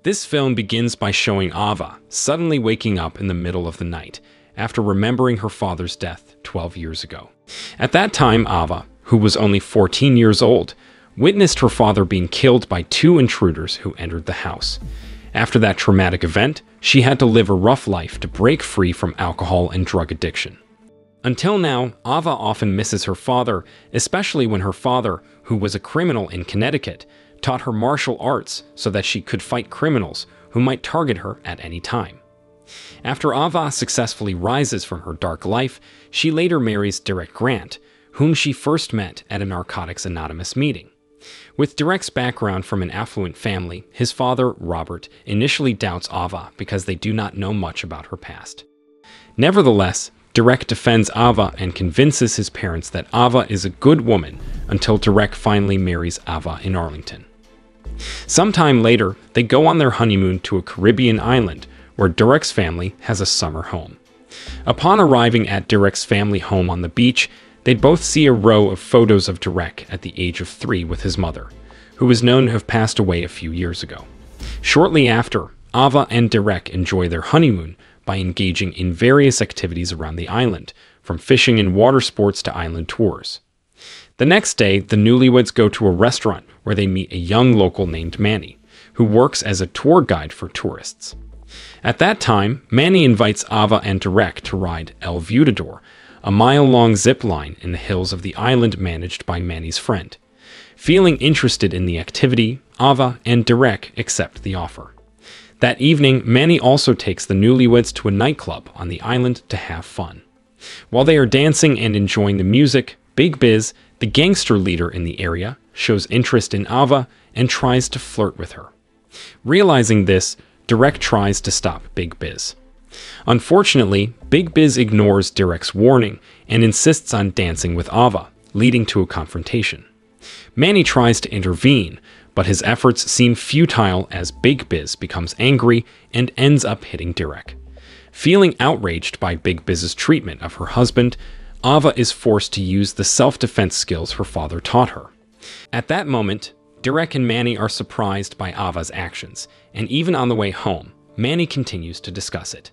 This film begins by showing Ava suddenly waking up in the middle of the night after remembering her father's death 12 years ago. At that time, Ava, who was only 14 years old, witnessed her father being killed by two intruders who entered the house. After that traumatic event, she had to live a rough life to break free from alcohol and drug addiction. Until now, Ava often misses her father, especially when her father, who was a criminal in Connecticut, taught her martial arts so that she could fight criminals who might target her at any time. After Ava successfully rises from her dark life, she later marries Derek Grant, whom she first met at a Narcotics Anonymous meeting. With Derek's background from an affluent family, his father, Robert, initially doubts Ava because they do not know much about her past. Nevertheless, Derek defends Ava and convinces his parents that Ava is a good woman until Derek finally marries Ava in Arlington. Sometime later, they go on their honeymoon to a Caribbean island where Derek's family has a summer home. Upon arriving at Derek's family home on the beach, they both see a row of photos of Derek at the age of 3 with his mother, who is known to have passed away a few years ago. Shortly after, Ava and Derek enjoy their honeymoon by engaging in various activities around the island, from fishing and water sports to island tours. The next day, the newlyweds go to a restaurant where they meet a young local named Manny, who works as a tour guide for tourists. At that time, Manny invites Ava and Derek to ride El Viudador, a mile-long zip line in the hills of the island managed by Manny's friend. Feeling interested in the activity, Ava and Derek accept the offer. That evening, Manny also takes the newlyweds to a nightclub on the island to have fun. While they are dancing and enjoying the music, Big Biz, the gangster leader in the area, shows interest in Ava and tries to flirt with her. Realizing this, Derek tries to stop Big Biz. Unfortunately, Big Biz ignores Derek's warning and insists on dancing with Ava, leading to a confrontation. Manny tries to intervene, but his efforts seem futile as Big Biz becomes angry and ends up hitting Derek. Feeling outraged by Big Biz's treatment of her husband, Ava is forced to use the self-defense skills her father taught her. At that moment, Derek and Manny are surprised by Ava's actions, and even on the way home, Manny continues to discuss it.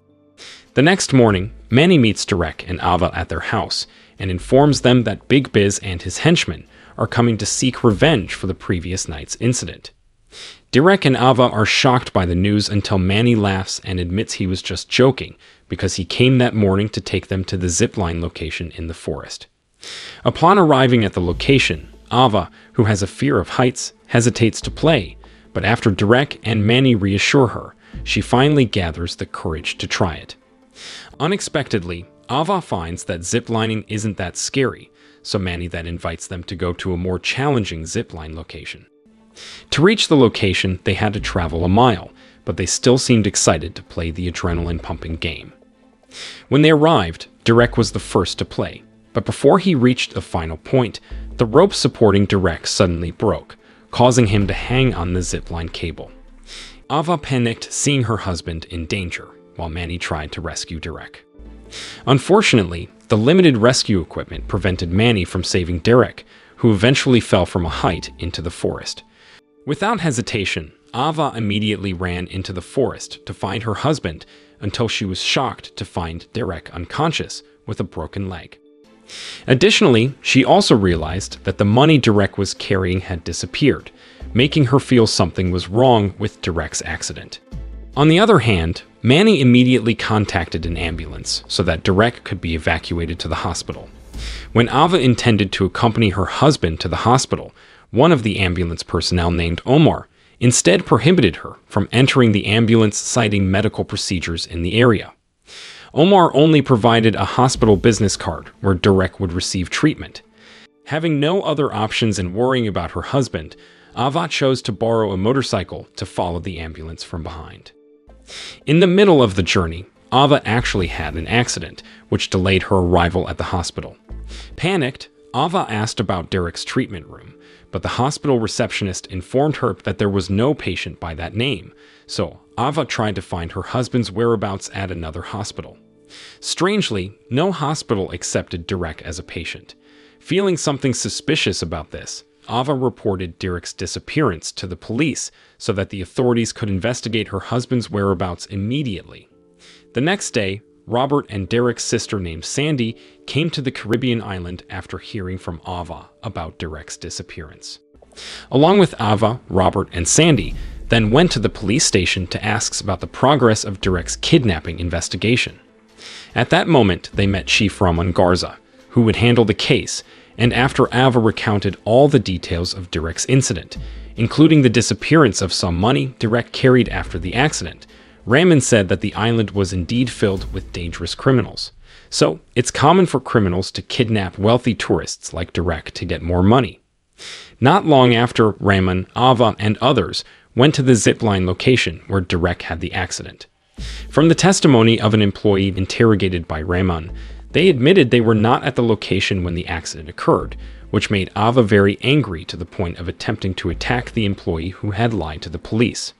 The next morning, Manny meets Derek and Ava at their house and informs them that Big Biz and his henchmen are coming to seek revenge for the previous night's incident. Derek and Ava are shocked by the news until Manny laughs and admits he was just joking because he came that morning to take them to the zipline location in the forest. Upon arriving at the location, Ava, who has a fear of heights, hesitates to play, but after Derek and Manny reassure her, she finally gathers the courage to try it. Unexpectedly, Ava finds that ziplining isn't that scary, so Manny then invites them to go to a more challenging zipline location. To reach the location, they had to travel a mile, but they still seemed excited to play the adrenaline-pumping game. When they arrived, Derek was the first to play, but before he reached the final point, the rope supporting Derek suddenly broke, causing him to hang on the zipline cable. Ava panicked seeing her husband in danger, while Manny tried to rescue Derek. Unfortunately, the limited rescue equipment prevented Manny from saving Derek, who eventually fell from a height into the forest. Without hesitation, Ava immediately ran into the forest to find her husband until she was shocked to find Derek unconscious with a broken leg. Additionally, she also realized that the money Derek was carrying had disappeared, making her feel something was wrong with Derek's accident. On the other hand, Manny immediately contacted an ambulance so that Derek could be evacuated to the hospital. When Ava intended to accompany her husband to the hospital, one of the ambulance personnel named Omar instead prohibited her from entering the ambulance, citing medical procedures in the area. Omar only provided a hospital business card where Derek would receive treatment. Having no other options and worrying about her husband, Ava chose to borrow a motorcycle to follow the ambulance from behind. In the middle of the journey, Ava actually had an accident, which delayed her arrival at the hospital. Panicked, Ava asked about Derek's treatment room, but the hospital receptionist informed her that there was no patient by that name, so Ava tried to find her husband's whereabouts at another hospital. Strangely, no hospital accepted Derek as a patient. Feeling something suspicious about this, Ava reported Derek's disappearance to the police so that the authorities could investigate her husband's whereabouts immediately. The next day, Robert and Derek's sister named Sandy came to the Caribbean island after hearing from Ava about Derek's disappearance. Along with Ava, Robert, and Sandy then went to the police station to ask about the progress of Derek's kidnapping investigation. At that moment, they met Chief Ramon Garza, who would handle the case, and after Ava recounted all the details of Derek's incident, including the disappearance of some money Derek carried after the accident, Ramon said that the island was indeed filled with dangerous criminals. So, it's common for criminals to kidnap wealthy tourists like Derek to get more money. Not long after, Ramon, Ava, and others went to the zipline location where Derek had the accident. From the testimony of an employee interrogated by Ramon, they admitted they were not at the location when the accident occurred, which made Ava very angry to the point of attempting to attack the employee who had lied to the police.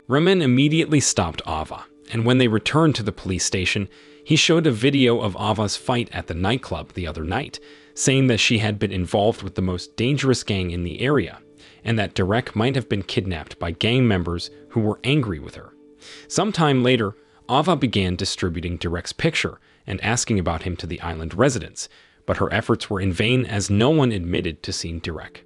Ramon immediately stopped Ava, and when they returned to the police station, he showed a video of Ava's fight at the nightclub the other night, saying that she had been involved with the most dangerous gang in the area, and that Derek might have been kidnapped by gang members who were angry with her. Sometime later, Ava began distributing Derek's picture and asking about him to the island residents, but her efforts were in vain as no one admitted to seeing Derek.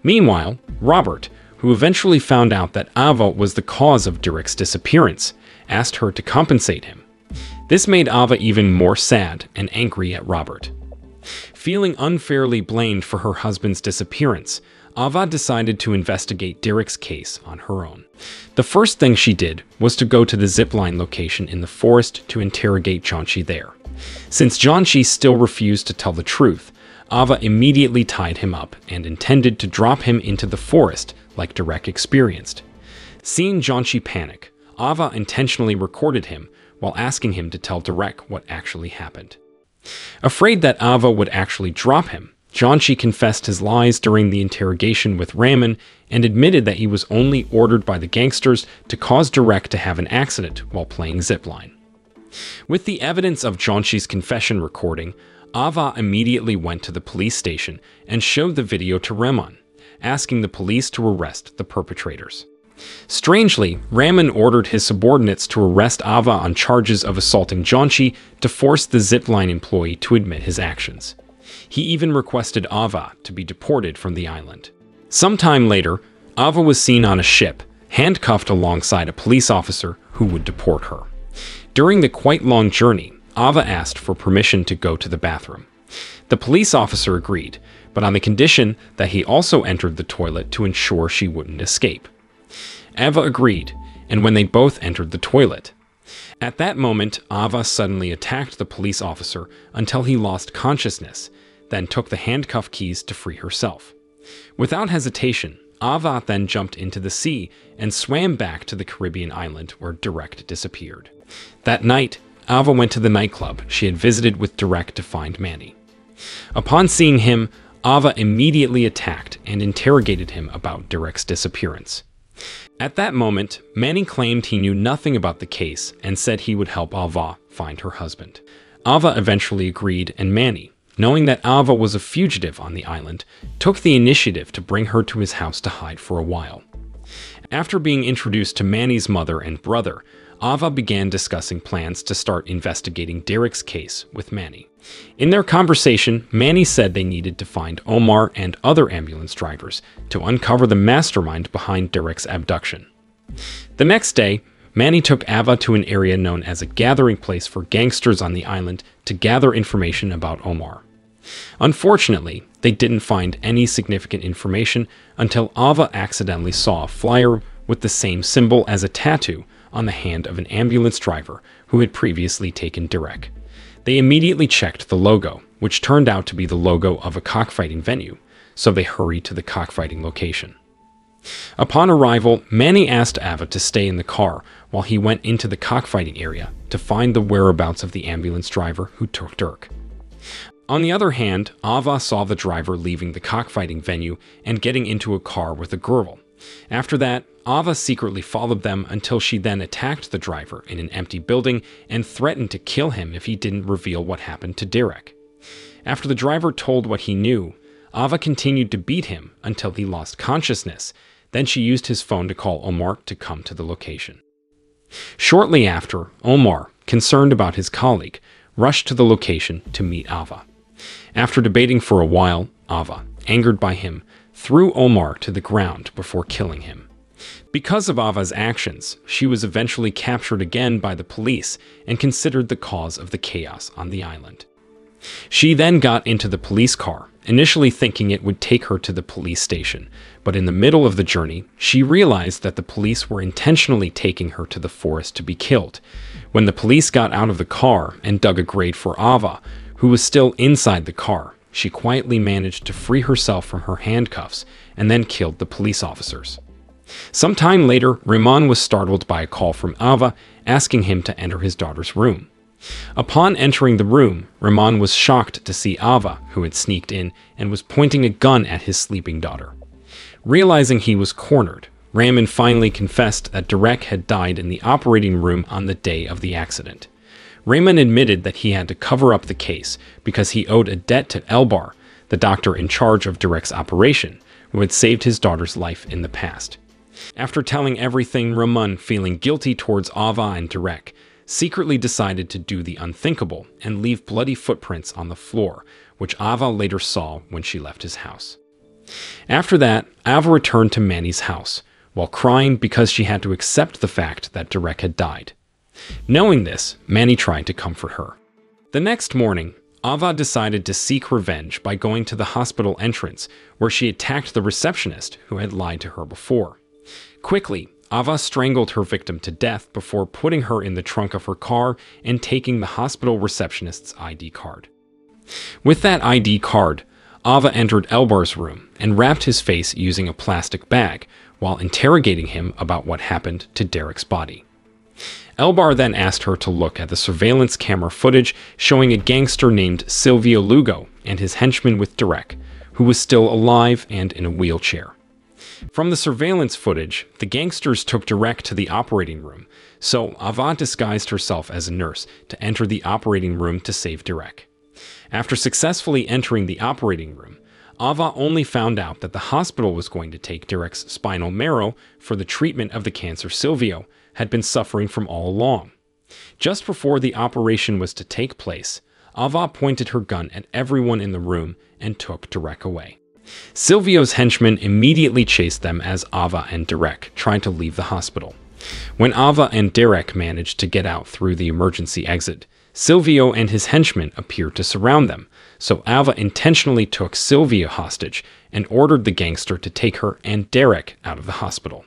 Meanwhile, Robert, who eventually found out that Ava was the cause of Derek's disappearance, asked her to compensate him. This made Ava even more sad and angry at Robert. Feeling unfairly blamed for her husband's disappearance, Ava decided to investigate Derek's case on her own. The first thing she did was to go to the zipline location in the forest to interrogate Junkie there. Since Junkie still refused to tell the truth, Ava immediately tied him up and intended to drop him into the forest like Derek experienced. Seeing Junkie panic, Ava intentionally recorded him while asking him to tell Derek what actually happened. Afraid that Ava would actually drop him, Junkie confessed his lies during the interrogation with Ramon and admitted that he was only ordered by the gangsters to cause Derek to have an accident while playing zipline. With the evidence of Junkie's confession recording, Ava immediately went to the police station and showed the video to Ramon, asking the police to arrest the perpetrators. Strangely, Ramon ordered his subordinates to arrest Ava on charges of assaulting Junkie to force the zipline employee to admit his actions. He even requested Ava to be deported from the island. Sometime later, Ava was seen on a ship, handcuffed alongside a police officer who would deport her. During the quite long journey, Ava asked for permission to go to the bathroom. The police officer agreed, but on the condition that he also entered the toilet to ensure she wouldn't escape. Ava agreed, and when they both entered the toilet. At that moment, Ava suddenly attacked the police officer until he lost consciousness, then took the handcuff keys to free herself. Without hesitation, Ava then jumped into the sea and swam back to the Caribbean island where Derek disappeared. That night, Ava went to the nightclub she had visited with Derek to find Manny. Upon seeing him, Ava immediately attacked and interrogated him about Derek's disappearance. At that moment, Manny claimed he knew nothing about the case and said he would help Ava find her husband. Ava eventually agreed, and Manny, knowing that Ava was a fugitive on the island, took the initiative to bring her to his house to hide for a while. After being introduced to Manny's mother and brother, Ava began discussing plans to start investigating Derek's case with Manny. In their conversation, Manny said they needed to find Omar and other ambulance drivers to uncover the mastermind behind Derek's abduction. The next day, Manny took Ava to an area known as a gathering place for gangsters on the island to gather information about Omar. Unfortunately, they didn't find any significant information until Ava accidentally saw a flyer with the same symbol as a tattoo on the hand of an ambulance driver who had previously taken Derek. They immediately checked the logo, which turned out to be the logo of a cockfighting venue, so they hurried to the cockfighting location. Upon arrival, Manny asked Ava to stay in the car while he went into the cockfighting area to find the whereabouts of the ambulance driver who took Dirk. On the other hand, Ava saw the driver leaving the cockfighting venue and getting into a car with a girl. After that, Ava secretly followed them until she then attacked the driver in an empty building and threatened to kill him if he didn't reveal what happened to Derek. After the driver told what he knew, Ava continued to beat him until he lost consciousness. Then she used his phone to call Omar to come to the location. Shortly after, Omar, concerned about his colleague, rushed to the location to meet Ava. After debating for a while, Ava, angered by him, threw Omar to the ground before killing him. Because of Ava's actions, she was eventually captured again by the police and considered the cause of the chaos on the island. She then got into the police car, initially thinking it would take her to the police station, but in the middle of the journey, she realized that the police were intentionally taking her to the forest to be killed. When the police got out of the car and dug a grave for Ava, who was still inside the car, she quietly managed to free herself from her handcuffs and then killed the police officers. Some time later, Rahman was startled by a call from Ava asking him to enter his daughter's room. Upon entering the room, Rahman was shocked to see Ava, who had sneaked in and was pointing a gun at his sleeping daughter. Realizing he was cornered, Rahman finally confessed that Derek had died in the operating room on the day of the accident. Rahman admitted that he had to cover up the case because he owed a debt to Elbar, the doctor in charge of Derek's operation, who had saved his daughter's life in the past. After telling everything, Rahman, feeling guilty towards Ava and Derek, secretly decided to do the unthinkable and leave bloody footprints on the floor, which Ava later saw when she left his house. After that, Ava returned to Manny's house, while crying because she had to accept the fact that Derek had died. Knowing this, Manny tried to comfort her. The next morning, Ava decided to seek revenge by going to the hospital entrance, where she attacked the receptionist who had lied to her before. Quickly, Ava strangled her victim to death before putting her in the trunk of her car and taking the hospital receptionist's ID card. With that ID card, Ava entered Elbar's room and wrapped his face using a plastic bag while interrogating him about what happened to Derek's body. Elbar then asked her to look at the surveillance camera footage showing a gangster named Silvio Lugo and his henchman with Derek, who was still alive and in a wheelchair. From the surveillance footage, the gangsters took Derek to the operating room, so Ava disguised herself as a nurse to enter the operating room to save Derek. After successfully entering the operating room, Ava only found out that the hospital was going to take Derek's spinal marrow for the treatment of the cancer Silvio had been suffering from all along. Just before the operation was to take place, Ava pointed her gun at everyone in the room and took Derek away. Silvio's henchmen immediately chased them as Ava and Derek tried to leave the hospital. When Ava and Derek managed to get out through the emergency exit, Silvio and his henchmen appeared to surround them, so Ava intentionally took Silvio hostage and ordered the gangster to take her and Derek out of the hospital.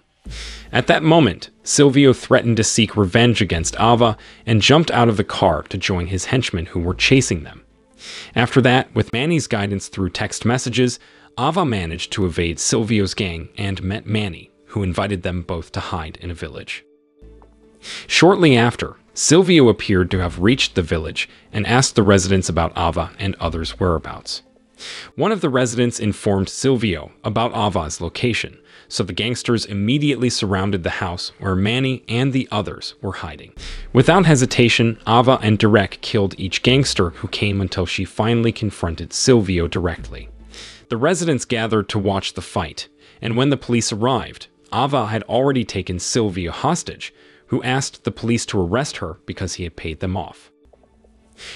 At that moment, Silvio threatened to seek revenge against Ava and jumped out of the car to join his henchmen who were chasing them. After that, with Manny's guidance through text messages, Ava managed to evade Silvio's gang and met Manny, who invited them both to hide in a village. Shortly after, Silvio appeared to have reached the village and asked the residents about Ava and others' whereabouts. One of the residents informed Silvio about Ava's location, so the gangsters immediately surrounded the house where Manny and the others were hiding. Without hesitation, Ava and Derek killed each gangster who came until she finally confronted Silvio directly. The residents gathered to watch the fight, and when the police arrived, Ava had already taken Silvio hostage, who asked the police to arrest her because he had paid them off.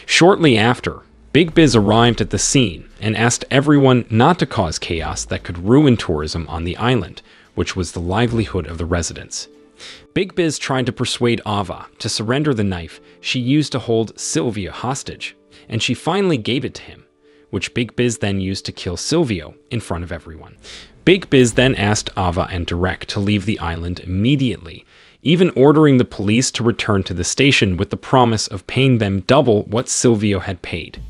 Shortly after, Big Biz arrived at the scene and asked everyone not to cause chaos that could ruin tourism on the island, which was the livelihood of the residents. Big Biz tried to persuade Ava to surrender the knife she used to hold Silvio hostage, and she finally gave it to him, which Big Biz then used to kill Silvio in front of everyone. Big Biz then asked Ava and Derek to leave the island immediately, even ordering the police to return to the station with the promise of paying them double what Silvio had paid.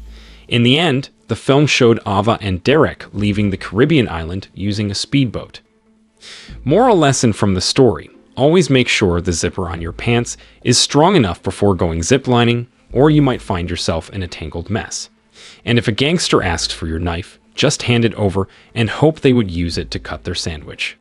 In the end, the film showed Ava and Derek leaving the Caribbean island using a speedboat. Moral lesson from the story: always make sure the zipper on your pants is strong enough before going ziplining, or you might find yourself in a tangled mess. And if a gangster asks for your knife, just hand it over and hope they would use it to cut their sandwich.